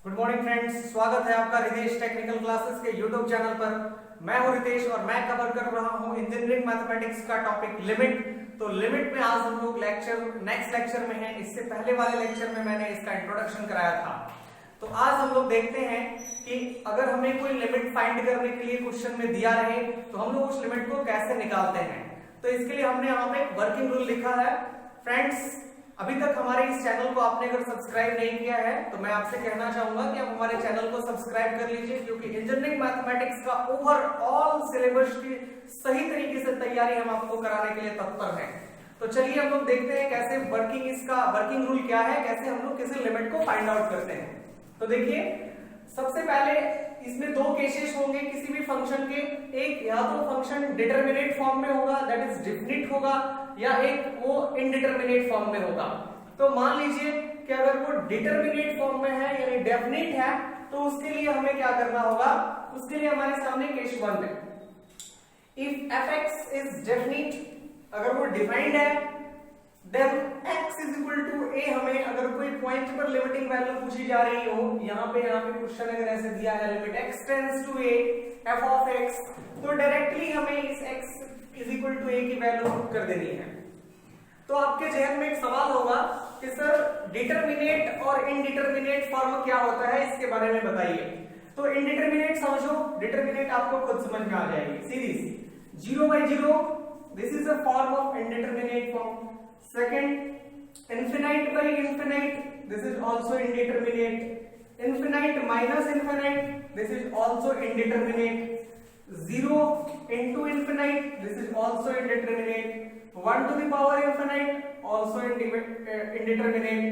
Good morning friends, स्वागत है आपका रितेश टेक्निकल क्लासेस के यूट्यूब चैनल पर। मैं हूं रितेश और मैं कवर कर रहा हूं इंजीनियरिंग मैथमेटिक्स का टॉपिक लिमिट। तो लिमिट में आज हम लोग नेक्स्ट लेक्चर में हैं। इससे पहले वाले लेक्चर में मैंने इसका इंट्रोडक्शन कराया था। तो आज हम लोग देखते हैं कि अगर हमें कोई लिमिट फाइंड करने के लिए क्वेश्चन में दिया रहे तो हम लोग उस लिमिट को कैसे निकालते हैं। तो इसके लिए हमने यहाँ पे वर्किंग रूल लिखा है। फ्रेंड्स, अभी तक हमारे इस चैनल को आपने अगर सब्सक्राइब नहीं किया है तो मैं आपसे कहना चाहूंगा कि आप हमारे चैनल को सब्सक्राइब कर लीजिए, क्योंकि इंजीनियरिंग मैथमेटिक्स का ओवरऑल सिलेबस की सही तरीके से तैयारी हम आपको कराने के लिए तत्पर हैं। तो चलिए हम लोग देखते हैं कैसे वर्किंग रूल क्या है, कैसे हम लोग किसी लिमिट को फाइंड आउट करते हैं। तो देखिए, सबसे पहले इसमें दो केसेस होंगे किसी भी फंक्शन के। एक या तो फंक्शन डिटरमिनेट फॉर्म में होगा, दैट इज डिफिनिट होगा, या एक वो इनडिटरमिनेट फॉर्म में होगा। तो मान लीजिए कि अगर वो डिटरमिनेट फॉर्म में है यानी डेफिनिट है, तो उसके लिए हमें क्या करना होगा। उसके लिए हमारे सामने केस 1 है, इफ fx इज डेफिनिट, अगर वो डिफाइंड है, then x is equal to a। हमें अगर कोई पॉइंट पर लिमिटिंग वैल्यू पूछी जा रही हो, यहाँ पे क्वेश्चन अगर ऐसे दिया है limit x tends to a f of x, तो डायरेक्टली हमें इस x is equal to a की वैल्यू पुट कर देनी है। तो आपके जहन में एक सवाल होगा कि सर डिटरमिनेट और इनडिटरमिनेट फॉर्म क्या होता है, इसके बारे में बताइए। तो इनडिटरमिनेट समझो, डिटरमिनेट आपको खुद समझ में आ जाएगी series 0 by 0, this is a form of indeterminate form. Second, infinite by infinite, this is also indeterminate. Infinite minus infinite, this is also indeterminate. 0 into infinite, this is also indeterminate. 1 to the power infinite, also indeterminate.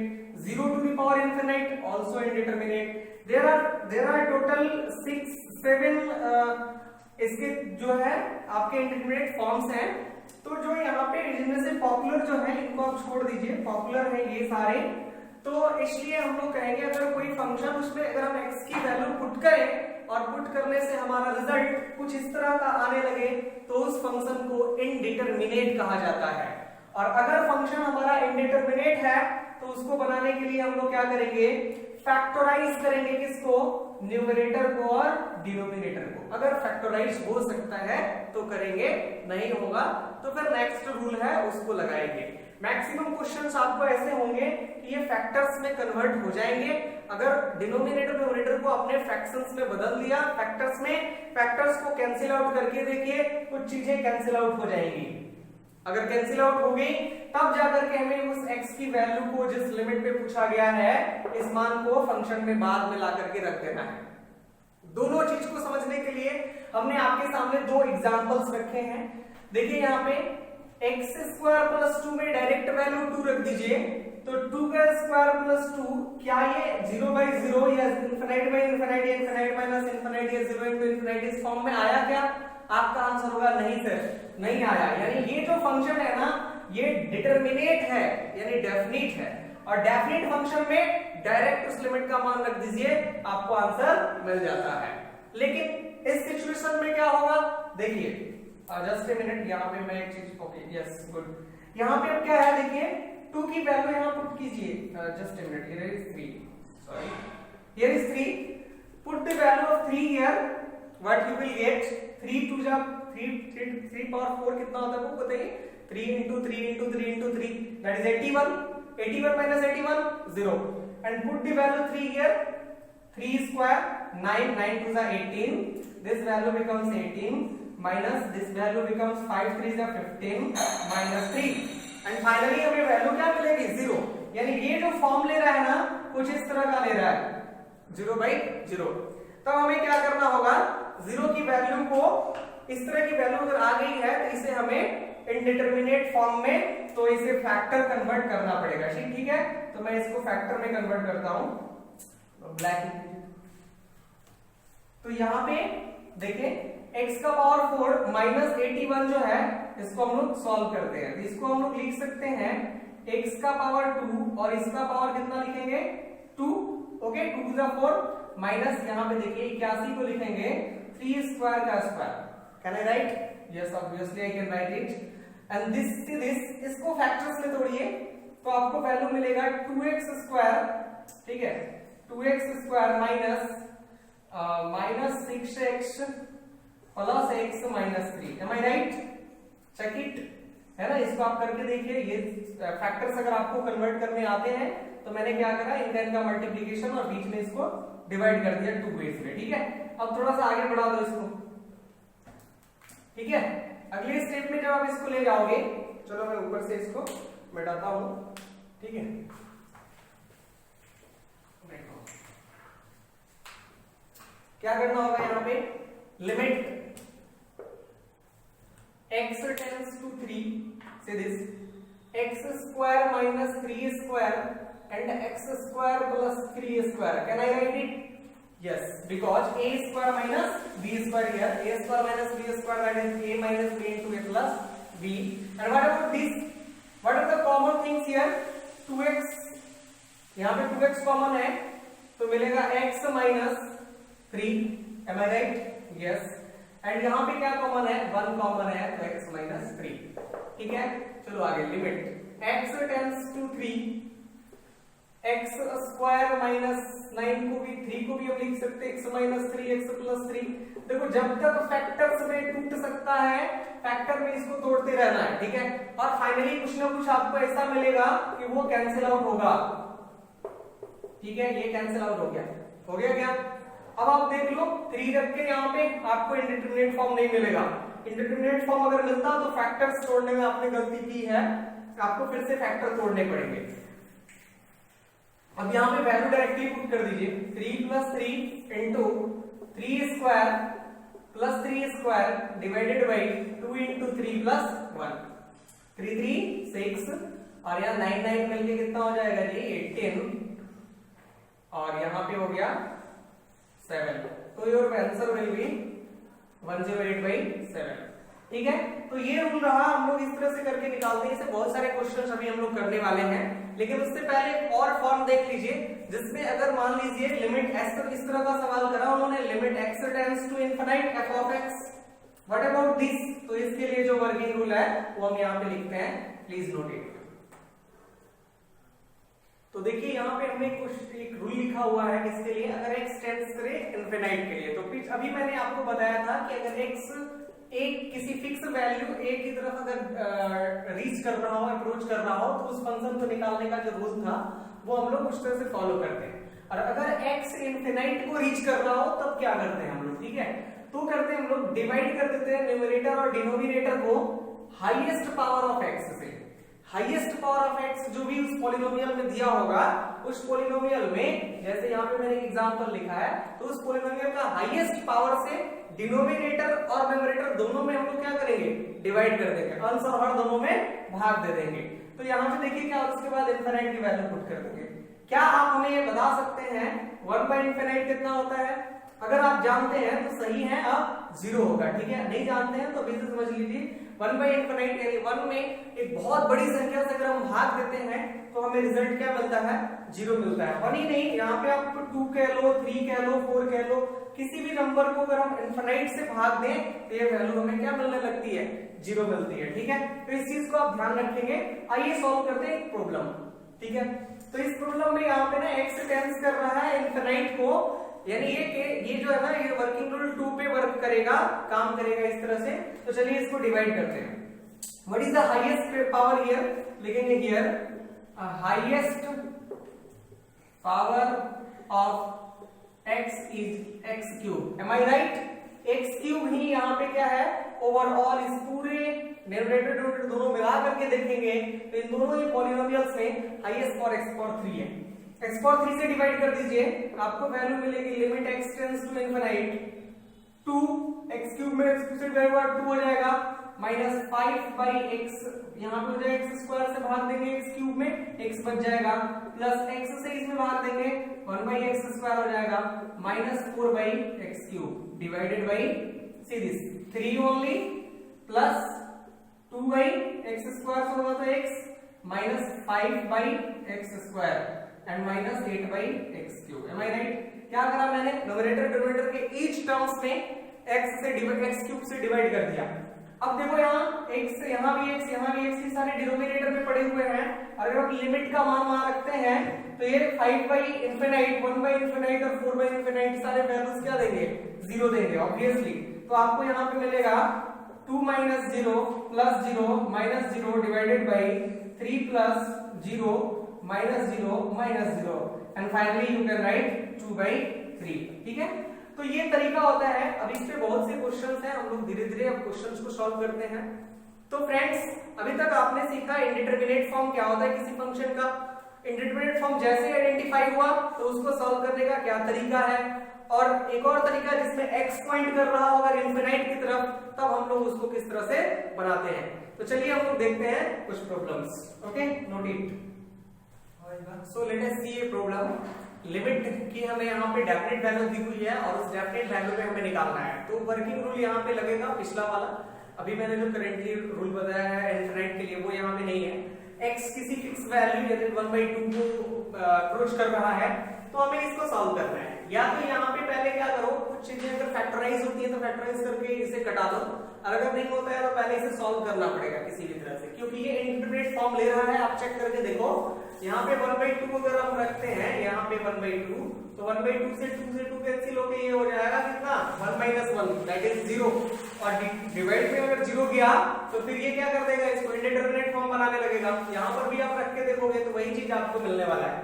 0 to the power infinite, also indeterminate. There are total 7 इसके जो है आपके indeterminate forms हैं। तो जो यहाँ पे इनमें से पॉपुलर जो है इनको आप छोड़ दीजिए, पॉपुलर है ये सारे। तो इसलिए हम लोग कहेंगे अगर कोई फंक्शन उसमें अगर हम x की वैल्यू पुट करें और पुट करने से हमारा रिजल्ट कुछ इस तरह का आने लगे तो उस फंक्शन को इनडिटरमिनेट कहा जाता है। और अगर फंक्शन हमारा इनडिटरमिनेट है तो उसको बनाने के लिए हम लोग क्या करेंगे, फैक्टराइज करेंगे किसको, न्यूमरेटर को और डिनोमिनेटर को। अगर फैक्टराइज हो सकता है तो करेंगे, नहीं होगा तो फिर नेक्स्ट रूल है उसको लगाएंगे। मैक्सिमम क्वेश्चंस आपको ऐसे होंगे कि ये फैक्टर्स में कन्वर्ट हो जाएंगे। अगर डिनोमिनेटर न्यूमरेटर को आपने फ्रैक्शंस में बदल दिया, फैक्टर्स को कैंसिल आउट करके देखिए कुछ चीजें कैंसिल आउट हो जाएंगी। अगर कैंसिल आउट हो गई तब जाकर के हमें उस x की वैल्यू को जिस लिमिट पे पूछा गया है इस मान को फंक्शन में बाद में ला करके रख देना है। दोनों चीज को समझने के लिए हमने आपके सामने दो एग्जांपल्स रखे हैं। देखिए यहाँ पे x² + 2 में डायरेक्ट वैल्यू 2 रख दीजिए, तो 2² + 2 क्या ये 0 by 0 या इनफिनिट by इनफिनिट या इनफिनिट माइनस इनफिनिट या 0 into इनफिनिट इस फॉर्म में आया क्या? आपका आंसर होगा नहीं सर, नहीं आया। यानी ये जो फंक्शन है ना ये डिटरमिनेट है यानी डेफिनिट है, और डेफिनिट फंक्शन में डायरेक्ट उस लिमिट का मान रख दीजिए, आपको आंसर मिल जाता है। लेकिन इस सिचुएशन में क्या होगा, देखिए जस्ट ए मिनट, यहाँ पे मैं एक चीज, ओके यस गुड, यहाँ पे अब क्या है देखिए 2 की वैल्यू यहाँ पुट कीजिए, just a minute, here is 3, sorry here is 3, put the value of 3 here, what you will get 3 2 जा 3 पावर 4 कितना होता है वो बताइए, 3 into 3 into 3 into 3 that is 81, 81 minus 81 0, and put the value 3 here, 3 square 9 9 to the 18, this value becomes 18 minus this value becomes 5 3 is 15 minus 3, and finally हमें value क्या मिलेगी 0। यानी ये जो फॉर्म ले रहा है ना कुछ इस तरह का ले रहा है 0 by 0। तब हमें क्या करना होगा, 0 की वैल्यू को इस तरह की वैल्यू अगर आ गई है तो इसे हमें इनडिटरमिनेट फॉर्म में, तो इसे फैक्टर कन्वर्ट करना पड़ेगा। ठीक है, तो मैं इसको फैक्टर में कन्वर्ट करता हूं ब्लैक। तो यहां पे देखिए x का पावर 4 माइनस 81 जो है इसको हम लोग सॉल्व करते हैं, तो इसको हम लोग लिख सकते हैं x का पावर 2 और इसका पावर कितना लिखेंगे 2, ओके 2 to the 4 माइनस यहाँ पे देखिए 81 को लिखेंगे 3 स्क्वायर का square. Can I right? Yes obviously I can write it. And this इसको फैक्टर्स में तोड़िए तो आपको वैल्यू मिलेगा 2x², ठीक है, 2x² minus 6x plus x minus 3। Am I right? Check it, है ना। इसको आप करके देखिए। ये फैक्टर्स अगर आपको कन्वर्ट करने आते हैं तो मैंने क्या करा, इनका इनका मल्टीप्लीकेशन और बीच में इसको डिवाइड कर दिया 2 वेज में। ठीक है, अब थोड़ा सा आगे बढ़ा दो इसको। ठीक है, अगले स्टेप में जब आप इसको ले जाओगे, चलो मैं ऊपर से इसको मिटाता हूं। ठीक है, क्या करना होगा यहाँ पे, limit x tends to 3, say this, x² minus 3² and x² plus 3². Can I write it? Yes, because a² minus b² here, a² minus b², that is a minus b into a plus b. And what about this? What are the common things here? 2x, यहाँ पे 2x common है तो मिलेगा x minus 3. Am I right? Yes. And यहाँ पे क्या common है, 1 common है तो x माइनस 3. ठीक है, चलो आगे। Limit x tends to 3, x² minus 9 को भी 3 को भी हम लिख सकते हैं x माइनस 3 x प्लस 3। देखो जब तक फैक्टर्स में टूट सकता है फैक्टर में इसको तोड़ते रहना है। ठीक है, और फाइनली कुछ ना कुछ आपको ऐसा मिलेगा कि वो कैंसिल आउट होगा। ठीक है, ये कैंसिल आउट हो गया क्या? अब आप देख लो 3 रख के यहाँ पे आपको इंडिटरमिनेट फॉर्म नहीं मिलेगा। इंडिटरमिनेट फॉर्म अगर मिलता तो फैक्टर्स तोड़ने में आपने गलती की है, आपको फिर से फैक्टर तोड़ने पड़ेंगे। अब यहाँ पे वैल्यू डायरेक्टली पुट कर दीजिए, 3 plus 3 into 3² plus 3² divided by 2 into 3 plus 1। 3 3 6 और यहाँ 9 9 मिलके कितना हो जाएगा जी, 18 और यहाँ पे हो गया 7। तो योर आंसर विल बी 108/7। ठीक है, तो ये रूल रहा, हम लोग इस तरह से करके निकालते हैं। इसे बहुत सारे क्वेश्चंस अभी हम लोग करने वाले हैं, लेकिन उससे पहले एक और फॉर्म देख लीजिए जिसमें अगर मान लीजिए लिमिट x, इस तरह का सवाल करा उन्होंने, limit x tends to infinite f of x, what about this? तो इसके लिए जो वर्किंग रूल है वो हम यहाँ पे लिखते हैं, प्लीज नोट इट। तो देखिए यहाँ पे हमने कुछ एक रूल लिखा हुआ है किसके लिए, अगर x टेंड्स करे इनफिनिट के लिए। तो अभी मैंने आपको बताया था कि अगर x एक किसी फिक्स वैल्यू a की तरफ अगर रीच कर रहा हो, अप्रोच कर रहा हो, तो उस फंक्शन को निकालने का जो रूल था वो हम लोग उस तरह से फॉलो करते हैं। और अगर x इनफिनिट को रीच कर रहा हो तब क्या करते हैं हम लोग? ठीक है, तो करते हैं हम लोग डिवाइड कर देते हैं न्यूमरेटर और डिनोमिनेटर को हाईएस्ट पावर ऑफ x से। हाईएस्ट पावर ऑफ x जो भी उस पॉलिनोमियल में दिया होगा, उस पॉलिनोमियल में जैसे यहाँ पे मैंने एग्जांपल लिखा है, तो उस पॉलिनोमियल का हाईएस्ट पावर से डिनोमिनेटर और न्यूमरेटर दोनों में हम लोग क्या करेंगे, डिवाइड कर देंगे, अंश और हर दोनों में भाग दे देंगे। तो यहाँ पे देखिए क्या, उसके बाद इनफिनिट की वैल्यू पुट कर देंगे। क्या आप हमें ये बता सकते हैं 1/इनफिनिट कितना होता है? अगर आप जानते हैं तो सही है, अब 0 होगा। ठीक है, नहीं जानते हैं तो अभी से समझ लीजिए 1/इनफिनिट यानी 1 में एक बहुत बड़ी संख्या से अगर हम भाग देते हैं तो हमें रिजल्ट क्या मिलता है, 0 मिलता है। 1 ही नहीं, यहाँ पे आप 2 कह लो, 3 कह लो, 4 कह लो, किसी भी नंबर को अगर हम इनफिनिट से भाग दें तो ये वैल्यू हमें क्या मिलने लगती है, 0 मिलती है। ठीक है, तो इस चीज को आप ध्यान रखेंगे। आइए सॉल्व करते हैं एक प्रॉब्लम। ठीक है, तो इस प्रॉब्लम में यहाँ पे ना x टेंस कर रहा है इनफिनिट को, यानी ये जो है ना, ये वर्किंग रूल 2 पे वर्क करेगा, काम करेगा इस तरह से। तो चलिए इसको डिवाइड करते हैं। What is the highest power here? लिखेंगे here highest power of x is x³। Am I right? x³ ही यहाँ पे क्या है, ओवरऑल इस पूरे न्यूमरेटर डिनोमिनेटर दोनों मिला करके देखेंगे तो इन दोनों ही पॉलिनोमियल्स में हाईएस्ट पावर x⁴ है। x⁴ से डिवाइड कर दीजिए, आपको वैल्यू मिलेगी limit x tends to infinite 2, x³ में x से डिवाइड हुआ 2 हो जाएगा, माइनस 5/x, यहाँ पे हो जाएगा x² से भाग देंगे x³ में, x बच जाएगा, प्लस x से इसमें भाग देंगे 1/x² हो जाएगा, minus 4/x³ divided by see this 3 only, plus 2/x² होगा तो x, minus 5/x² and minus 8/x³। Am I right? क्या करा मैंने, न्यूमरेटर डिनोमिनेटर के ईच टर्म्स में x से x³ से डिवाइड कर दिया। अब देखो यहाँ x, यहाँ भी x, यहाँ भी x, ये सारे डिनोमिनेटर में पड़े हुए हैं। अगर हम लिमिट का मान वहां रखते हैं तो ये 5/इंफिनाइट, 1/इंफिनाइट और 4/इंफिनाइट सारे वैल्यूज क्या देंगे? 0 देंगे ऑब्वियसली। तो आपको यहाँ पे मिलेगा 2 - 0 + 0 - 0 divided by 3 + 0 - 0 - 0 and finally you can write 2/3। ठीक है, तो ये तरीका होता है। अब इस पे बहुत से क्वेश्चंस हैं, हम लोग धीरे धीरे अब क्वेश्चंस को सॉल्व करते हैं। तो फ्रेंड्स, अभी तक आपने सीखा इंडिटरमिनेट फॉर्म क्या होता है किसी फंक्शन का। इंडिटरमिनेट फॉर्म जैसे आइडेंटिफाई हुआ तो उसको सॉल्व करने का क्या तरीका है, और एक और तरीका जिसमें x पॉइंट कर रहा होगा इनफिनाइट की तरफ, तब हम लोग उसको किस तरह से बनाते हैं। तो चलिए हम लोग देखते हैं कुछ problems. Okay, note it. So let us see a problem. Limit की हमें यहाँ पे डेफिनेट वैल्यू दी हुई है और उस डेफिनेट वैल्यू पे हमें निकालना है। तो वर्किंग रूल यहाँ पे लगेगा पिछला वाला। अभी मैंने जो करेंटली रूल बताया है इनफिनाइट के लिए वो यहाँ पे नहीं है। x किसी फिक्स वैल्यू यानी 1/2 को अप्रोच कर रहा है तो हमें इसको सॉल्व करना है। या तो यहाँ पे पहले क्या करो, कुछ चीजें अगर फैक्टराइज होती है तो फैक्टराइज करके इसे कटा दो, अगर नहीं होता है तो पहले इसे सॉल्व करना पड़ेगा किसी भी तरह से, क्योंकि ये इंडिटरमिनेट फॉर्म ले रहा है। आप चेक करके देखो, यहाँ पे 1/2 अगर हम रखते हैं, यहाँ पे 1/2, तो 1/2 से 2 कैंसिल होके ये हो जाएगा कितना? 1 - 1 दैट इज 0। और डिवाइड में अगर 0 गया तो फिर ये क्या कर देगा? इसको इंडिटरमिनेट फॉर्म बनाने लगेगा। यहाँ पर भी आप रख के देखोगे तो वही चीज आपको मिलने वाला है।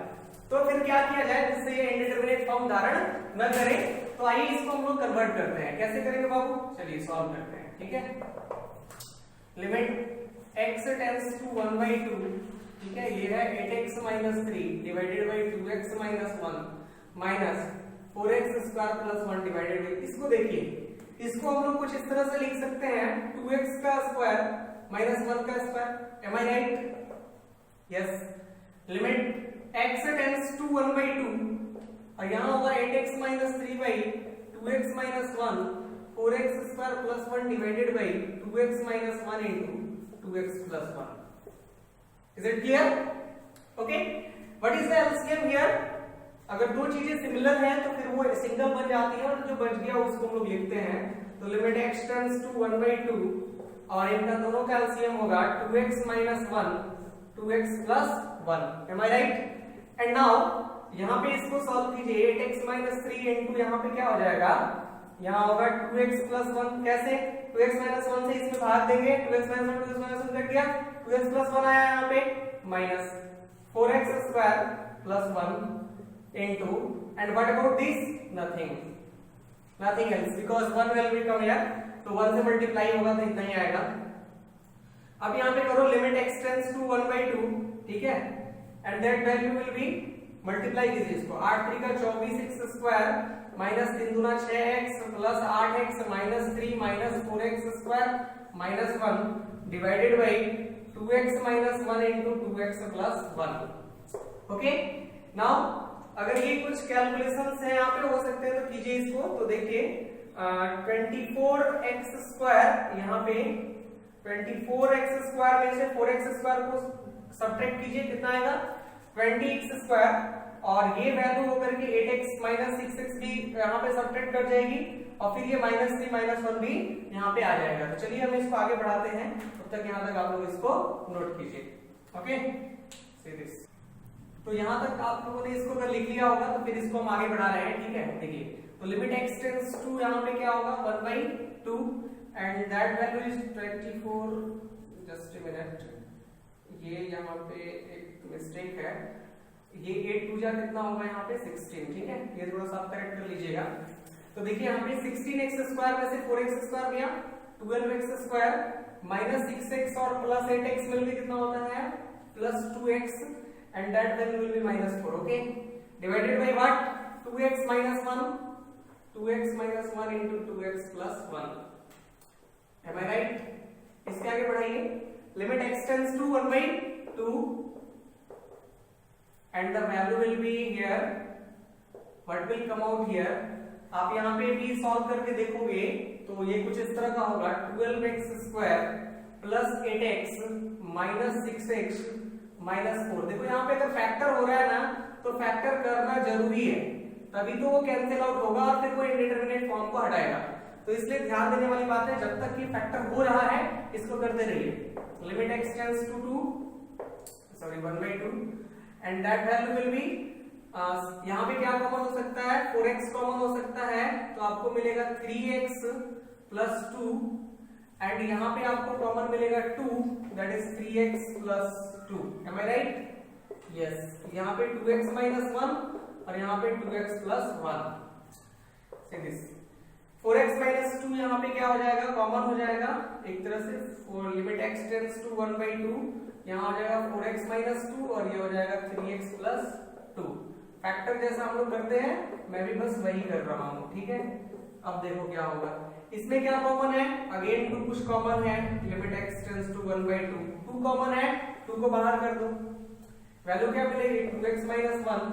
तो फिर क्या किया जाए जिससे ये इंडिटरमिनेट फॉर्म धारण न करे? तो आइए इसको हम लोग कन्वर्ट करते हैं। कैसे करेंगे बाबू? चलिए सॉल्व करते हैं। ठीक है, लिमिट x टेंड्स टू 1/2, ठीक है, ये है 8x - 3 divided by 2x - 1 minus 4x² + 1 divided by, इसको देखिए, इसको हम लोग कुछ इस तरह से लिख सकते हैं 2x² - 1 am I right? Yes. Limit x tends to 1/2 और यहाँ होगा 8x - 3/2x - 1 4x² + 1 divided by 2x - 1 into 2x + 1। Is it clear? Okay. What is the LCM here? अगर दो चीजें सिमिलर हैं तो फिर वो सिंगल बन जाती है और जो बच गया उसको हम लोग लिखते हैं। तो लिमिट x टेंड्स टू 1/2 और इनका दोनों का LCM होगा 2x - 1 2x + 1। Am I right? And now यहाँ पे इसको सॉल्व कीजिए। 8x - 3 into यहाँ पे क्या हो जाएगा? यहाँ होगा 2x + 1। कैसे? 2x - 1 से इसमें भाग देंगे, 2x - 1 2x - 1 कट गया, 2x + 1 आया यहाँ पे, minus 4x² + 1 into, and what about this? Nothing else because 1 will become here, तो 1 से मल्टीप्लाई होगा तो इतना ही आएगा। अब यहाँ पे करो लिमिट x टेंड्स टू 1/2, ठीक है, and that value will B, multiply कीजिए इसको, 8 3 का 24 x² माइनस 3 दूना 6x plus 8x minus 3 minus 4x² minus 1 divided by 2x - 1 into 2x + 1। Okay, now अगर ये कुछ कैलकुलेशंस हैं यहाँ पे हो सकते हैं तो कीजिए इसको। तो देखिए 24x² यहाँ पे 24x² में से 4x² को सब्ट्रैक्ट कीजिए, कितना आएगा? 20x², और ये वैल्यू होकर के 8x - 6x भी यहाँ पे सब्ट्रैक्ट कर जाएगी और फिर ये -3 - 1 भी यहाँ पे आ जाएगा। तो चलिए हम इसको आगे बढ़ाते हैं, तब तक यहाँ तक आप लोग इसको नोट कीजिए। Okay, see this. तो यहाँ तक आप लोगों ने इसको अगर लिख लिया होगा तो फिर इसको हम आगे बढ़ा रहे हैं। ठीक है, देखिए, तो लिमिट x टेंड्स टू यहाँ पे क्या होगा? 1/2 and that value is 24। Just a minute, ये यहाँ पे एक मिस्टेक है, ये 8 2 जा कितना होगा यहाँ पे? 16। ठीक है, ये थोड़ा सा करेक्ट कर लीजिएगा। तो देखिए यहाँ पे 16x² में से 4x² गया, 12x² माइनस 6x और प्लस 8x मिलकर कितना होता है? +2x, and that value will be -4। okay, divided by what? 2x - 1 2x - 1 into 2x + 1। am I right? इसके आगे बढ़ाइए, limit x tends to 1/2 and the value will be here, what will come out here? आप यहाँ पे भी solve करके देखोगे तो ये कुछ इस तरह का होगा 12x² + 8x - 6x -4। देखो यहाँ पे अगर फैक्टर हो रहा है ना तो फैक्टर करना जरूरी है, तभी तो वो कैंसिल आउट होगा और फिर वो इंडिटरमिनेट फॉर्म को हटाएगा। तो इसलिए ध्यान देने वाली बात है, जब तक ये फैक्टर हो रहा है इसको करते रहिए। Limit x tends to 1/2 and that value will be, यहाँ पे क्या कॉमन हो सकता है, 4x कॉमन हो सकता है, तो आपको मिलेगा 3x प्लस 2 एंड यहाँ पे आपको कॉमन मिलेगा 2, that is 3x plus 2। Am I right? Yes, यहाँ पे 2x माइनस 1 और यहाँ पे 2x plus 1। See this 4x minus 2 यहाँ पे क्या हो जाएगा, कॉमन हो जाएगा एक तरह से, लिमिट x टेंड्स टू 1/2, यहाँ हो जाएगा 4x माइनस 2 और ये हो जाएगा 3x प्लस 2। फैक्टर जैसा हम लोग करते हैं, मैं भी बस वही कर रहा हूँ, ठीक है। अब देखो क्या होगा, इसमें क्या कॉमन है, अगेन 2 कुछ कॉमन है, limit x tends to 1/2, 2 common है, 2 को बाहर कर दो, वैल्यू क्या मिलेगी, 2x minus 1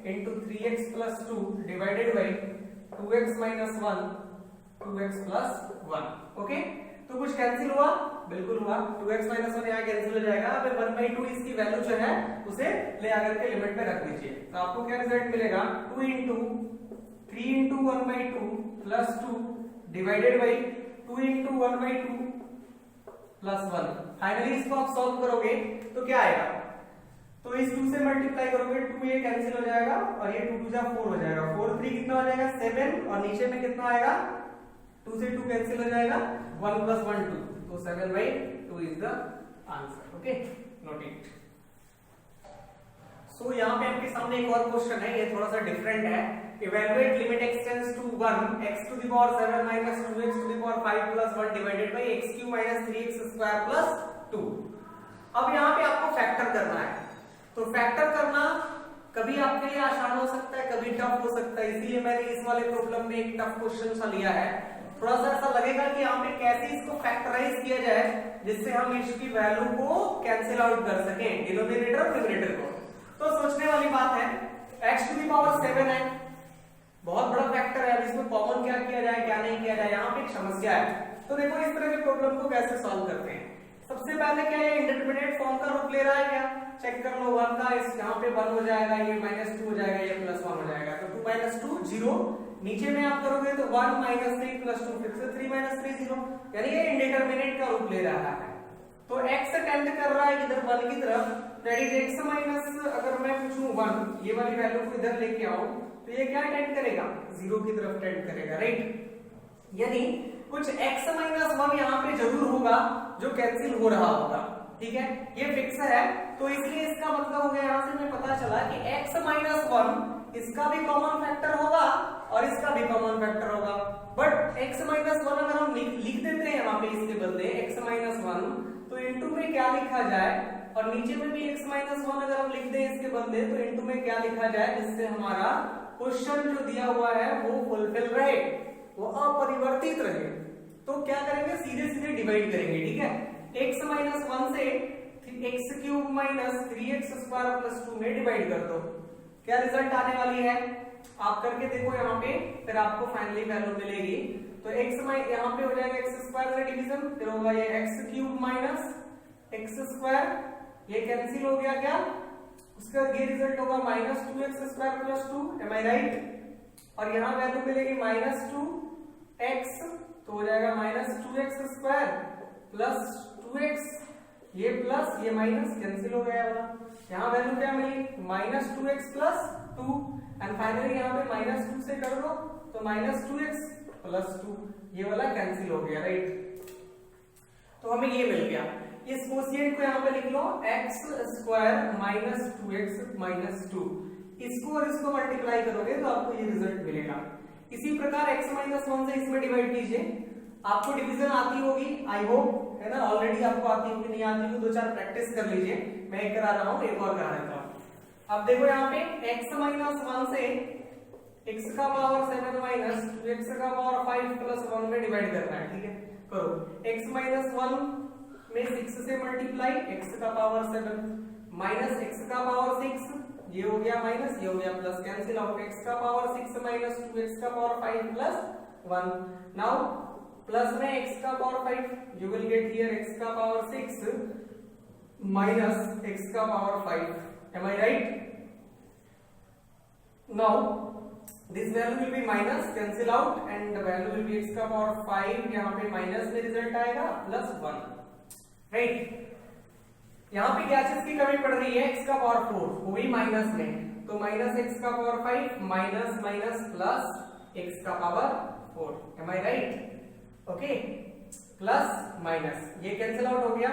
into 3x plus 2 divided by 2x minus 1 2x plus 1। Okay, तो कुछ कैंसिल हुआ, बिल्कुल हुआ, 2x माइनस 1 यहाँ कैंसिल हो जाएगा। अब 1/2 इसकी वैल्यू जो है उसे ले आकर के लिमिट में रख दीजिए, तो आपको क्या रिजल्ट मिलेगा, 2 into 3 into 1/2 plus 2 divided by 2 into 1/2 plus 1। Finally इसको आप सॉल्व करोगे तो क्या आएगा, तो इस 2 से मल्टीप्लाई करोगे, 2 ये कैंसिल हो जाएगा और ये 2 2 4 हो जाएगा, 4 3 कितना हो जाएगा 7 और नीचे में कितना आएगा, 2 से 2 कैंसिल हो जाएगा, 1 प्लस 1 2, तो 7/2 is the answer. Okay, note it. So यहाँ पे आपके सामने एक और क्वेश्चन है, ये थोड़ा सा डिफरेंट है। Evaluate limit x tends to 1 x to the power 7 minus 2x to the power 5 plus 1 divided by x cube minus 3x square plus 2। अब यहाँ पे आपको फैक्टर करना है, तो फैक्टर करना कभी आपके लिए आसान हो सकता है, कभी टफ हो सकता है, इसीलिए मैंने इस वाले प्रॉब्लम में एक टफ क्वेश्चन सा लिया है। थोड़ा सा ऐसा लगेगा कि यहाँ पे कैसे इसको फैक्टराइज किया जाए जिससे हम इसकी वैल्यू को कैंसिल आउट कर सकें, डिनोमिनेटर और न्यूमरेटर को। तो सोचने वाली बात है, x टू द पावर 7 है, बहुत बड़ा फैक्टर है, अब इसमें कॉमन क्या किया जाए क्या नहीं किया जाए, यहाँ पे एक समस्या है। तो देखो इस तरह के प्रॉब्लम को कैसे सॉल्व करते हैं। सबसे पहले क्या ये इंडिटरमिनेट फॉर्म का रूप ले रहा है क्या, चेक कर लो, 1 का इस यहाँ पे 1 हो जाएगा, ये -2 हो जाएगा, ये +1 हो जाएगा, तो 2 - 2 0, नीचे में आप करोगे तो 1 - 3 + 2 फिर से 3 - 3 0, यानी ये इंडिटरमिनेट का रूप ले रहा है। तो x टेंड कर रहा है इधर 1 की तरफ, दैट इज x माइनस, अगर मैं पूछूं 1, ये वाली वैल्यू को इधर लेके आऊं तो ये क्या टेंड करेगा, 0 की तरफ टेंड करेगा, राइट। यानी कुछ x माइनस 1 यहाँ पे जरूर होगा जो कैंसिल हो रहा होगा, ठीक है, ये फिक्स है। तो इसलिए इसका मतलब हो गया, यहाँ से हमें पता चला कि x माइनस 1 इसका भी कॉमन फैक्टर होगा और इसका भी कॉमन फैक्टर होगा। बट x माइनस 1 अगर हम लिख देते हैं वहां पे इसके बदले x माइनस 1, तो इनटू में क्या लिखा जाए, और नीचे में भी x माइनस 1 अगर हम लिख दें इसके बदले तो इनटू में क्या लिखा जाए, जिससे हमारा क्वेश्चन जो दिया हुआ है वो फुलफिल रहे, वो अपरिवर्तित रहे। तो क्या करेंगे, सीधे सीधे डिवाइड करेंगे, ठीक है। x माइनस 1 से x cube minus 3x square plus 2 में डिवाइड कर दो, क्या रिजल्ट आने वाली है आप करके देखो यहाँ पे, फिर आपको फाइनली वैल्यू मिलेगी। तो x यहाँ पे हो जाएगा x स्क्वायर का डिवीजन, फिर होगा ये x cube minus x square, ये कैंसिल हो गया क्या, उसका ये रिजल्ट होगा -2x square plus 2, am I right. और यहाँ वैल्यू मिलेगी -2x, तो हो जाएगा -2x स्क्वायर प्लस 2x, ये प्लस ये माइनस कैंसिल हो गया वाला, यहाँ वैल्यू क्या मिली -2x प्लस 2 एंड फाइनली यहाँ पे -2 से कर दो तो -2x प्लस 2, ये वाला कैंसिल हो गया, राइट। तो हमें ये मिल गया। इस कोशिएंट को यहाँ पे लिख लो, x स्क्वायर -2x - 2, इसको और इसको मल्टीप्लाई करोगे तो आपको ये रिजल्ट मिलेगा। इसी प्रकार x माइनस 1 से इसमें डिवाइड कीजिए, आपको डिवीजन आती होगी, आई होप, है ना, ऑलरेडी आपको आती होगी, नहीं आती होगी 2-4 प्रैक्टिस कर लीजिए, मैं एक करा रहा हूँ, एक और करा देता हूँ। अब देखो यहाँ पे x माइनस 1 से x का पावर 7 माइनस 2x का पावर 5 प्लस 1 में डिवाइड करना है, ठीक है, करो। x माइनस 1 में 6 से मल्टीप्लाई, x का पावर 7 माइनस x का पावर 6, ये हो गया माइनस, ये हो गया प्लस, कैंसिल आउट, x का पावर 6 माइनस 2x का पावर 5 प्लस 1, नाउ प्लस में x का power 5, you will get here x का पावर 6 minus x का power 5, am I right? Now this value will B minus, cancel out, and value will B x का power 5, यहाँ पे minus में result आएगा plus 1, right. यहाँ पे क्या चीज की कमी पड़ रही है, x का पावर 4, वो भी माइनस में, तो माइनस x का power 5 minus minus plus x का power 4, M I right? Okay, plus minus ये कैंसिल आउट हो गया,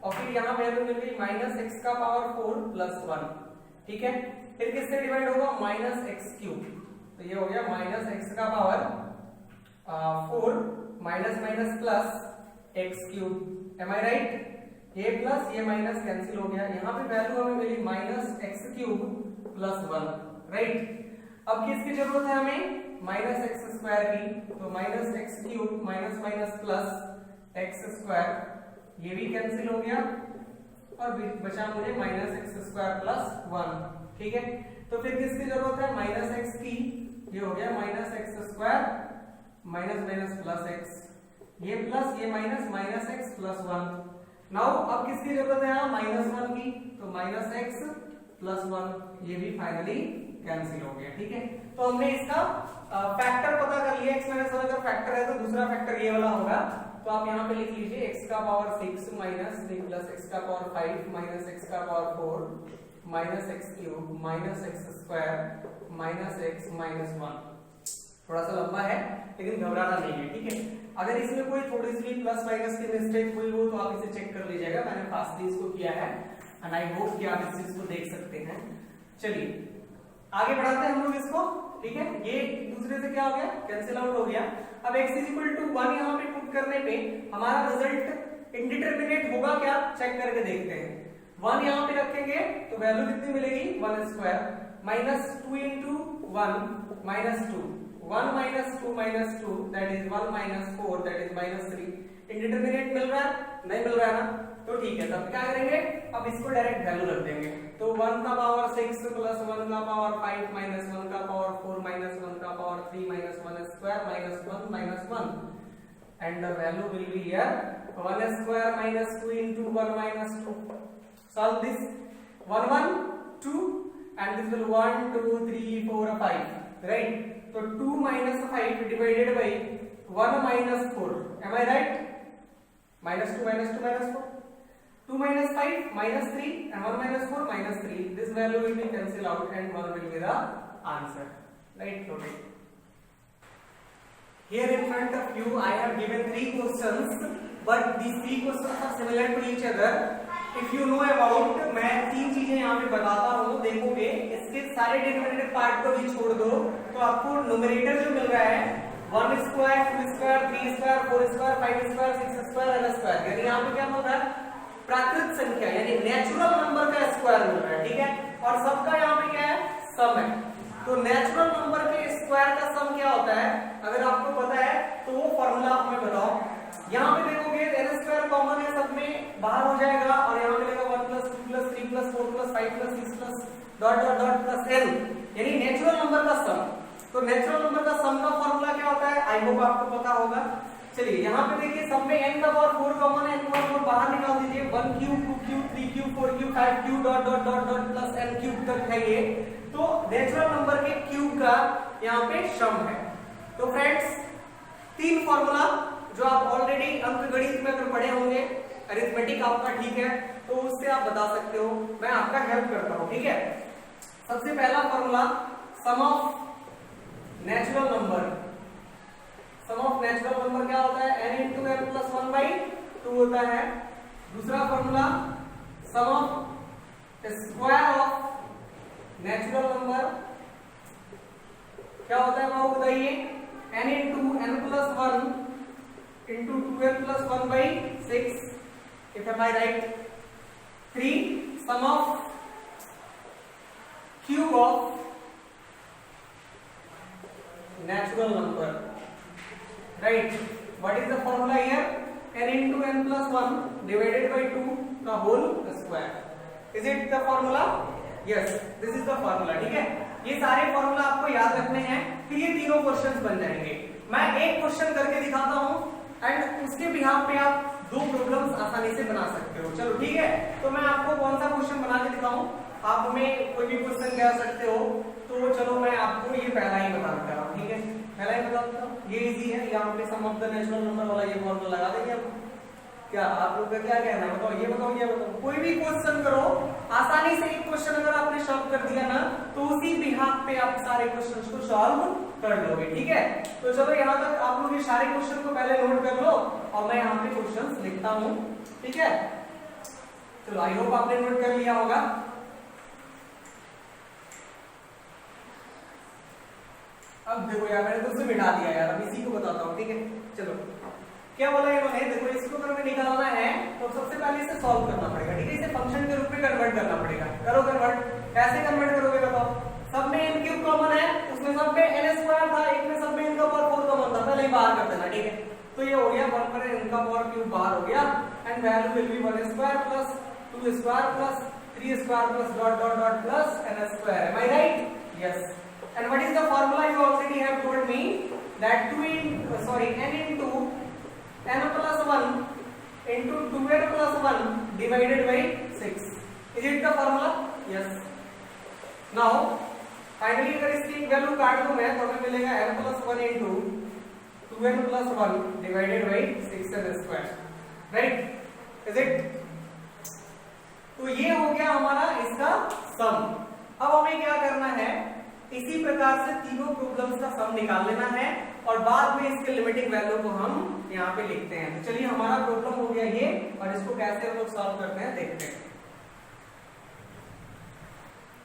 और फिर यहाँ वैल्यू मिल गई माइनस x का पावर 4 प्लस 1, ठीक है। फिर किससे डिवाइड होगा, माइनस एक्स क्यूब, तो ये हो गया माइनस एक्स का power 4 minus minus plus x cube, am I right? ये प्लस ये माइनस कैंसिल हो गया, यहाँ पे वैल्यू हमें मिली minus x cube plus 1, right. अब किसकी जरूरत है हमें, माइनस एक्स स्क्वायर की, तो minus x cube minus minus plus x square, ये भी कैंसिल हो गया, और बचा मुझे माइनस एक्स स्क्वायर प्लस 1, ठीक है। तो फिर किसकी जरूरत है, माइनस एक्स की, ये हो गया minus x square minus minus plus x, ये प्लस ये minus minus x plus 1। Now अब किसकी जरूरत है यहाँ, माइनस 1 की, तो माइनस एक्स प्लस 1, ये भी फाइनली कैंसिल हो गया, ठीक है। तो हमने इसका फैक्टर पता कर लिया, x माइनस 1 अगर फैक्टर है तो दूसरा फैक्टर ये वाला होगा, तो आप यहाँ पे लिख लीजिए x का पावर 6 माइनस 3 प्लस x का पावर 5 माइनस x का power 4 minus x cube minus x square minus x minus 1। थोड़ा सा लंबा है लेकिन घबराना नहीं है, ठीक है। अगर इसमें कोई थोड़ी सी प्लस माइनस की मिस्टेक हुई हो तो आप इसे चेक कर लीजिएगा, मैंने फास्टली इसको किया है एंड आई होप कि आप इस चीज को देख सकते हैं। चलिए आगे बढ़ाते हैं हम लोग इसको, ठीक है। ये दूसरे से क्या हो गया, कैंसिल आउट हो गया। अब x इज इक्वल टू 1 यहाँ पे पुट करने पे हमारा रिजल्ट इंडिटरमिनेट होगा क्या, चेक करके देखते हैं। 1 यहाँ पे रखेंगे तो वैल्यू कितनी मिलेगी, 1 square minus 2 into 1 minus 2, 1 minus 2 minus 2 that is 1 minus 4 that is minus 3। Indeterminate मिल रहा है, नहीं मिल रहा है ना, तो ठीक है। तब क्या करेंगे, अब इसको डायरेक्ट वैल्यू रख देंगे, तो 1 का पावर 6 प्लस 1 का पावर 5 माइनस 1 का पावर 4 माइनस 1 का power 3 minus 1 square minus 1 minus 1 and the value will be here 1 square minus 2 into 1 minus 2. Solve this, 1 1 2 and this will 1 2 3 4 5, right? So 2 minus 5 divided by 1 minus 4, am I right? Minus 2 minus 2 minus 4, 2 minus 5 minus 3 and 1 minus 4 minus 3. This value will be cancel out and 1 will be the answer, right? Okay. Here in front of you I have given 3 questions, but these 3 questions are similar to each other. If you know about, मैं 3 चीजें यहाँ पे बताता हूँ, देखोगे इसके सारे denominator part को भी छोड़ दो तो आपको न्यूमरेटर जो मिल रहा है 1 square 2 square 3 square 4 square 5 square 6 square n square, यानी यहाँ पे क्या मिल रहा है, प्राकृत संख्या यानी नेचुरल नंबर का स्क्वायर मिल रहा है, ठीक है। और सबका यहाँ पे क्या है, सम है। तो नेचुरल नंबर के स्क्वायर का सम क्या होता है, अगर आपको पता है तो वो फॉर्मूला आप हमें बताओ। यहाँ पे देखोगे n स्क्वायर कॉमन है, सब में बाहर हो जाएगा और यहाँ मिलेगा 1 plus 2 plus 3 plus 4 plus 5 plus 6 plus dot dot dot plus n, यानी नेचुरल नंबर का सम। तो नेचुरल नंबर का सम का फॉर्मूला क्या होता है, आई होप आपको पता होगा। चलिए यहाँ पे देखिए सब में n का पावर 4 कॉमन है, n का पावर 4 बाहर निकाल दीजिए, 1 cube 2 cube 3 cube 4 cube 5 cube dot dot dot dot plus n cube तक है ये। तो नेचुरल नंबर के क्यूब का यहाँ पे सम है। तो फ्रेंड्स 3 फॉर्मूला जो आप ऑलरेडी अंकगणित में अगर पढ़े होंगे, अरिथमेटिक आपका ठीक है तो उससे आप बता सकते हो, मैं आपका हेल्प करता हूं, ठीक है। सबसे पहला formula sum of natural number, sum of natural number क्या होता है, n इंटू n प्लस 1/2 होता है। दूसरा formula sum of square of natural number क्या होता है, वो बताइए, n into n plus 1 into 2n plus 1/6, if am I right? 3 sum of cube of natural number, right? What is the formula here? n into n plus 1 divided by 2 the whole square. Is it the formula? Yes, this is the formula, ठीक है। ये सारे formula आपको याद रखने हैं, फिर ये तीनों क्वेश्चंस बन जाएंगे। मैं एक क्वेश्चन करके दिखाता हूँ एंड उसके बिहाफ पे आप 2 प्रॉब्लम्स आसानी से बना सकते हो। चलो ठीक है, तो मैं आपको कौन सा क्वेश्चन बना के दिखाऊं, आप हमें कोई भी क्वेश्चन कह सकते हो। तो तो चलो मैं आपको ये पहला ही बता देता हूँ, ठीक है, पहला ही बता देता हूँ, ये इजी है। यहाँ पे सम ऑफ द नेचुरल नंबर वाला ये फॉर्मूला लगा देंगे हम। क्या आप लोग का क्या कहना है, बताओ, ये बताओ, ये बताओ। कोई भी क्वेश्चन करो, आसानी से एक क्वेश्चन अगर आपने सॉल्व कर दिया ना, तो उसी बिहाफ पे आप सारे क्वेश्चंस को सॉल्व कर लोगे, ठीक है। तो चलो यहाँ तक आप लोग ये सारे क्वेश्चन को पहले नोट कर लो और मैं यहाँ पे क्वेश्चंस लिखता हूँ, ठीक है। चलो आई होप आपने नोट कर लिया होगा। अब देखो यार, मैंने तो उसे मिटा दिया यार, अब इसी को बताता हूँ, ठीक है। चलो क्या बोला इन्होंने, देखो इसको अगर हमें निकालना है तो सबसे पहले इसे सॉल्व करना पड़ेगा, ठीक है। इसे फंक्शन के रूप में कन्वर्ट करना पड़ेगा। करो कन्वर्ट, कैसे कन्वर्ट करोगे बताओ। सब में n क्यूब कॉमन है, उसमें सब में n स्क्वायर था, एक में सब में n का पावर 4 कॉमन था, पहले ही बाहर कर देना, ठीक है। तो ये हो गया 1 पर n का पावर क्यूब बाहर हो गया, and value will be 1 square plus 2 square plus 3 square plus dot dot dot plus n square. Am I right? Yes. And what is the formula? You already have told me that n into n plus 1 into 2n plus 1 divided by 6. Is it the formula? Yes. Now finally अगर इसकी value काट दूं मैं तो हमें मिलेगा n plus 1 into 2n plus 1 divided by 6n square. Right? Is it? तो ये हो गया हमारा इसका सम। अब हमें क्या करना है, इसी प्रकार से तीनों प्रॉब्लम्स का सम निकाल लेना है और बाद में इसके लिमिटिंग वैल्यू को हम यहाँ पे लिखते हैं। तो चलिए हमारा प्रॉब्लम हो गया ये, और इसको कैसे हम लोग सॉल्व करते हैं देखते हैं।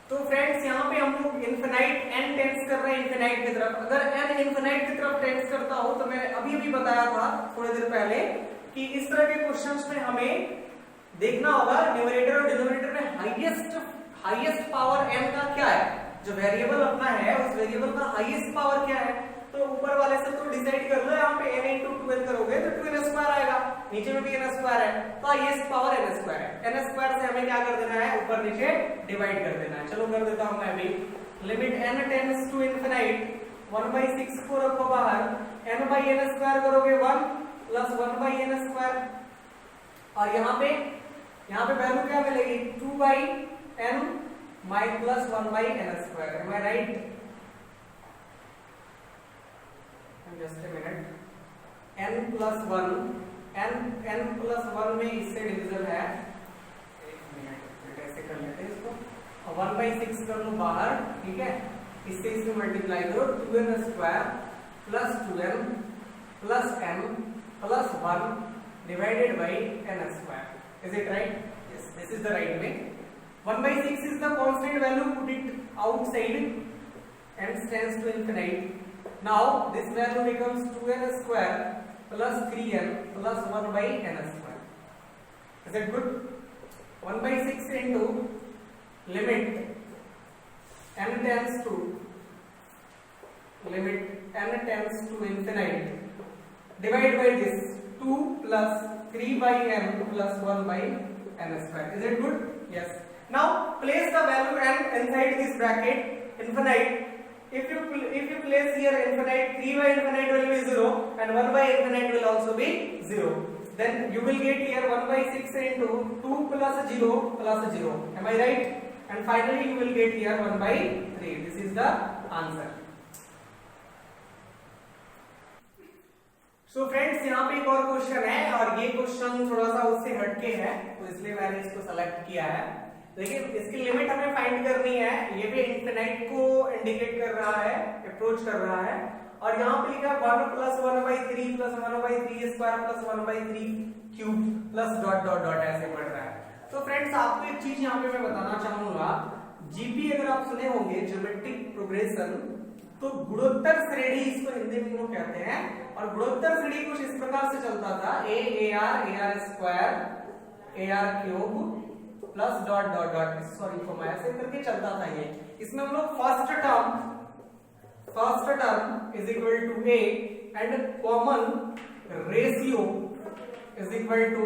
तो फ्रेंड्स यहाँ पे हम लोग इनफिनाइट n टेंड्स कर रहे हैं इनफिनाइट की तरफ। अगर n इनफिनाइट की तरफ टेंड्स करता हो तो मैं अभी बताया था थोड़ी देर पहले कि इस तरह के क्वेश्चंस में हमें देखना होगा न्यूमरेटर और डिनोमिनेटर में हाईएस्ट पावर n का क्या है। जो वेरिएबल अपना है उस वेरिएबल का हाईएस्ट पावर क्या है, तो ऊपर वाले से तो डिसाइड कर लो। यहाँ पे n into 2n करोगे तो 2n स्क्वायर आएगा, नीचे में भी n स्क्वायर है, तो हाईएस्ट पावर n स्क्वायर है। n स्क्वायर से हमें क्या कर देना है, ऊपर नीचे डिवाइड कर देना है। चलो कर देता हूं मैं भी। Limit n tends to infinite 1/6 को रखो बाहर, n by n स्क्वायर करोगे 1 प्लस 1 by n स्क्वायर, और यहाँ पे वैल्यू क्या मिलेगी 2 by n my plus 1 by n square. Am I right? Just a minute. n plus 1 में इससे डिविजन है, एक मिनट ऐसे कर लेते हैं इसको, 1/6 कर लो बाहर, ठीक है। इससे इसको मल्टीप्लाई करो, 2n square plus 2n plus n plus 1 divided by n square. Is it right? Yes, this is the right way. 1/6 is the constant value, put it outside and stands to infinite. Now this value becomes 2n square plus 3n plus 1 by n square. Is it good? 1/6 into limit n tends to infinite, divide by this 2 plus 3 by n plus 1 by n square. Is it good? Yes. Now place the value n inside this bracket infinite. If you place here infinite, 3 by infinite will be 0 and 1 by infinite will also be 0. Then you will get here 1/6 into 2 plus 0 plus 0. Am I right? And finally you will get here 1/3. This is the answer. So friends, यहाँ पे एक और question है और ये question थोड़ा सा उससे हटके है, तो इसलिए मैंने इसको सेलेक्ट किया है। लेकिन इसकी लिमिट हमें फाइंड करनी है। ये भी इनफिनाइट को इंडिकेट कर रहा है, अप्रोच कर रहा है, और यहाँ पे लिखा 1 plus 1/3 plus 1/3 square plus 1/3 cube plus dot dot dot ऐसे बढ़ रहा है। तो फ्रेंड्स आपको एक चीज यहाँ पे मैं बताना चाहूंगा, जीपी अगर आप सुने होंगे ज्योमेट्रिक प्रोग्रेशन, तो गुणोत्तर श्रेणी इसको हिंदी में लोग कहते हैं, और गुणोत्तर श्रेणी कुछ इस प्रकार से चलता था, AR square AR cube plus dot dot dot, sorry for मैं ऐसे करके चलता था ये। इसमें हम लोग first term is equal to a and common ratio is equal to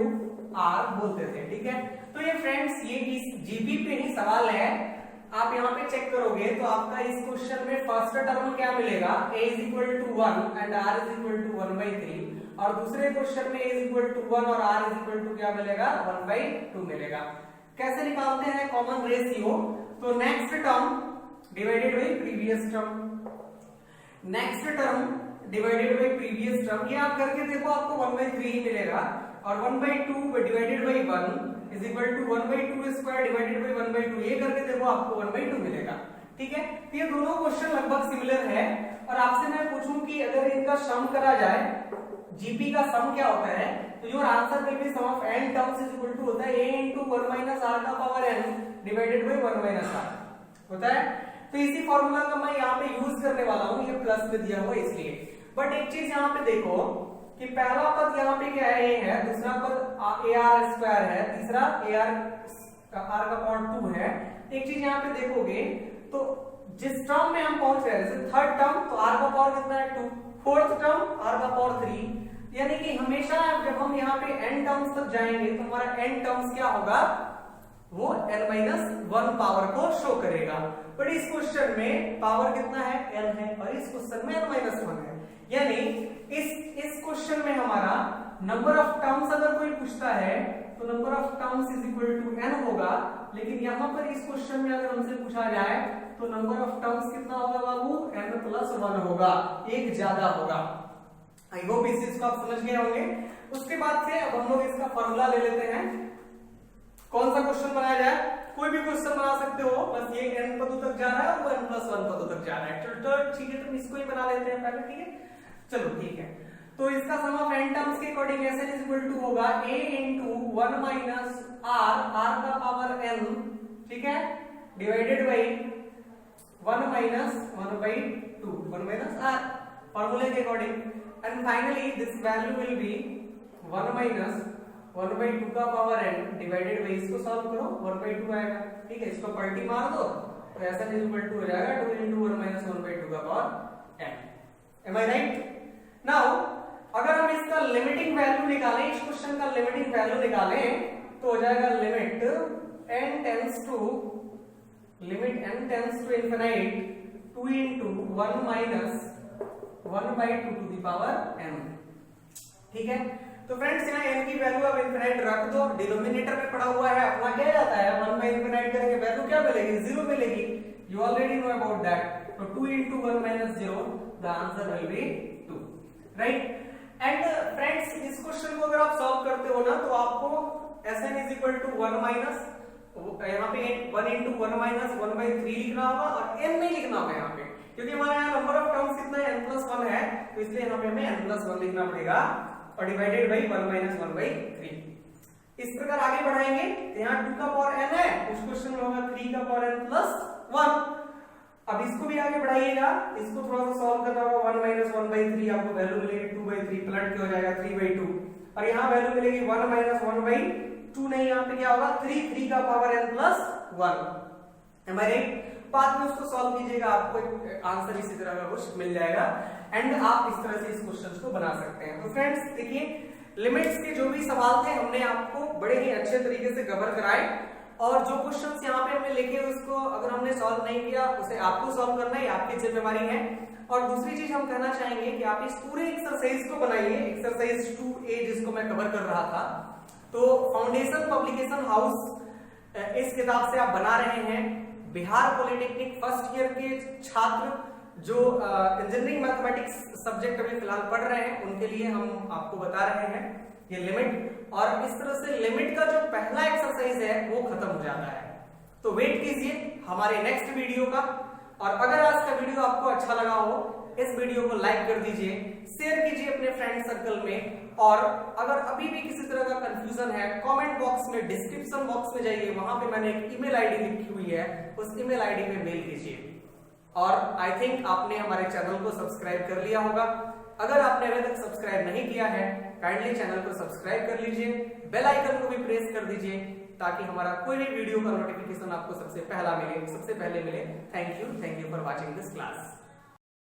r बोलते थे, ठीक है। तो ये फ्रेंड्स ये इस जीबी पे ही सवाल है, आप यहाँ पे चेक करोगे तो आपका इस क्वेश्चन में फर्स्ट टर्म क्या मिलेगा, a is equal to 1 and r is equal to 1/3, और दूसरे क्वेश्चन में a इज इक्वल टू 1 और r इज इक्वल टू क्या मिलेगा 1/2 मिलेगा। कैसे निकालते हैं कॉमन रेशियो, तो next term divided by previous term, next term divided by previous term, ये आप करके देखो आपको 1/3 ही मिलेगा, और 1/2 divided by 1 is equal to 1/2 square divided by 1/2, ये करके देखो आपको 1/2 मिलेगा। ठीक है, तो ये दोनों क्वेश्चन लगभग सिमिलर है। और आपसे मैं पूछूं कि अगर इनका सम करा जाए, जीपी का सम क्या होता है, तो your answer will be sum of n terms is equal to होता है a into 1 minus r का power n divided by 1 minus r होता है। तो इसी फॉर्मूला का मैं यहाँ पे यूज करने वाला हूँ, ये प्लस में दिया हुआ इसलिए। बट एक चीज यहाँ पे देखो कि पहला पद यहाँ पे क्या है, a है, दूसरा पद ar स्क्वायर है, तीसरा ar r का पावर 2 है। एक चीज यहाँ पे देखोगे तो जिस टर्म में हम पहुंच रहे हैं, जैसे थर्ड टर्म तो r का पावर कितना है 2, फोर्थ टर्म r का पावर 3, यानी कि हमेशा जब हम यहाँ पे n टर्म्स तक जाएंगे तो हमारा n टर्म्स क्या होगा, वो n-1 पावर को शो करेगा। बट इस क्वेश्चन में पावर कितना है, n है, और इस क्वेश्चन में n-1 है, यानी इस क्वेश्चन में हमारा नंबर ऑफ टर्म्स अगर कोई पूछता है तो number of terms is equal to n होगा, लेकिन यहाँ पर इस क्वेश्चन में अगर हमसे पूछा जाए तो नंबर ऑफ टर्म्स कितना होगा बाबू, n+1 होगा, एक ज्यादा होगा। आई होप इस चीज को आप समझ गए होंगे। उसके बाद से अब हम लोग इसका फॉर्मूला ले लेते हैं। कौन सा क्वेश्चन बनाया जाए, कोई भी क्वेश्चन बना सकते हो, बस ये n पदों तक जा रहा है, वो n+1 पदों तक जा रहा है। चलो ठीक है, तुम इसको ही बना लेते हैं पहले, ठीक है, चलो ठीक है। तो इसका सम ऑफ n टर्म्स के अकॉर्डिंग ऐसे इज इक्वल टू होगा a into 1 minus r का पावर n, ठीक है, divided by 1 minus 1/2, 1 minus r फॉर्मूले के according, and finally this value will be 1 minus 1/2 का पावर n डिवाइडेड बाई, इसको सॉल्व करो 1/2 आएगा, ठीक है, इसको पलटी मार दो तो ऐसा इज इक्वल टू हो जाएगा 2 into 1 minus 1/2 का power n। M I right? Now अगर हम इसका लिमिटिंग वैल्यू निकालें, इस क्वेश्चन का लिमिटिंग वैल्यू निकालें तो हो जाएगा limit n tends to infinite 2 into 1 minus 1/2 to the power n, ठीक है। तो फ्रेंड्स यहाँ n की वैल्यू अब इंफिनिट रख दो, डिनोमिनेटर में पड़ा हुआ है अपना क्या जाता है, 1 by इंफिनिट करेंगे वैल्यू क्या मिलेगी, 0 मिलेगी, you already know about that. तो 2 into 1 minus 0 the answer will B 2, right. And friends इस क्वेश्चन को अगर आप सॉल्व करते हो ना तो आपको Sn is equal to 1 minus, यहाँ पे 1 into 1 minus 1/3 लिखना होगा और n नहीं लिखना होगा यहाँ पे, क्योंकि हमारे यहाँ नंबर ऑफ टर्म्स कितना है, n+1 है, तो इसलिए यहाँ पे हमें n+1 लिखना पड़ेगा और डिवाइडेड बाई 1 minus 1/3। इस प्रकार आगे बढ़ाएंगे तो यहाँ 2 का पावर n है, उस क्वेश्चन में होगा 3 का पावर n+1। अब इसको भी आगे बढ़ाइएगा, इसको थोड़ा सा सॉल्व करना होगा, 1 minus 1/3 आपको वैल्यू मिलेगी 2/3, पलट के हो जाएगा 3/2, और यहाँ वैल्यू मिलेगी 1 minus 1/2 नहीं, यहाँ पे क्या होगा 3 का power n+1। M I right? बाद में उसको सॉल्व कीजिएगा, आपको आंसर इसी तरह का कुछ मिल जाएगा एंड आप इस तरह से इस क्वेश्चन को बना सकते हैं। तो फ्रेंड्स देखिए, लिमिट्स के जो भी सवाल थे हमने आपको बड़े ही अच्छे तरीके से कवर कराए, और जो क्वेश्चंस यहाँ पे हमने लिखे उसको अगर हमने सॉल्व नहीं किया उसे आपको सॉल्व करना है, आपकी जिम्मेवारी है। और दूसरी चीज हम कहना चाहेंगे कि आप इस पूरे एक्सरसाइज को बनाइए, एक्सरसाइज 2A जिसको मैं कवर कर रहा था। तो फाउंडेशन पब्लिकेशन हाउस इस किताब से आप बना रहे हैं। बिहार पॉलिटेक्निक फर्स्ट ईयर के छात्र जो इंजीनियरिंग मैथमेटिक्स सब्जेक्ट अभी फिलहाल पढ़ रहे हैं उनके लिए हम आपको बता रहे हैं ये लिमिट, और इस तरह से लिमिट का जो पहला एक्सरसाइज है वो खत्म हो जाता है। तो वेट कीजिए हमारे नेक्स्ट वीडियो का, और अगर आज का वीडियो आपको अच्छा लगा हो इस वीडियो को लाइक कर दीजिए, शेयर कीजिए अपने फ्रेंड सर्कल में, और अगर अभी भी किसी तरह का कंफ्यूजन है कमेंट बॉक्स में, डिस्क्रिप्शन बॉक्स में जाइए, वहां पे मैंने एक ईमेल आईडी लिखी हुई है, उस ईमेल आईडी पे मेल कीजिए। और आई थिंक आपने हमारे चैनल को सब्सक्राइब कर लिया होगा। अगर आपने अभी तक सब्सक्राइब नहीं किया है काइंडली चैनल को सब्सक्राइब कर लीजिए, बेल आइकन को भी प्रेस कर दीजिए ताकि हमारा कोई भी वीडियो का नोटिफिकेशन आपको सबसे पहले मिले। Thank you for watching this class.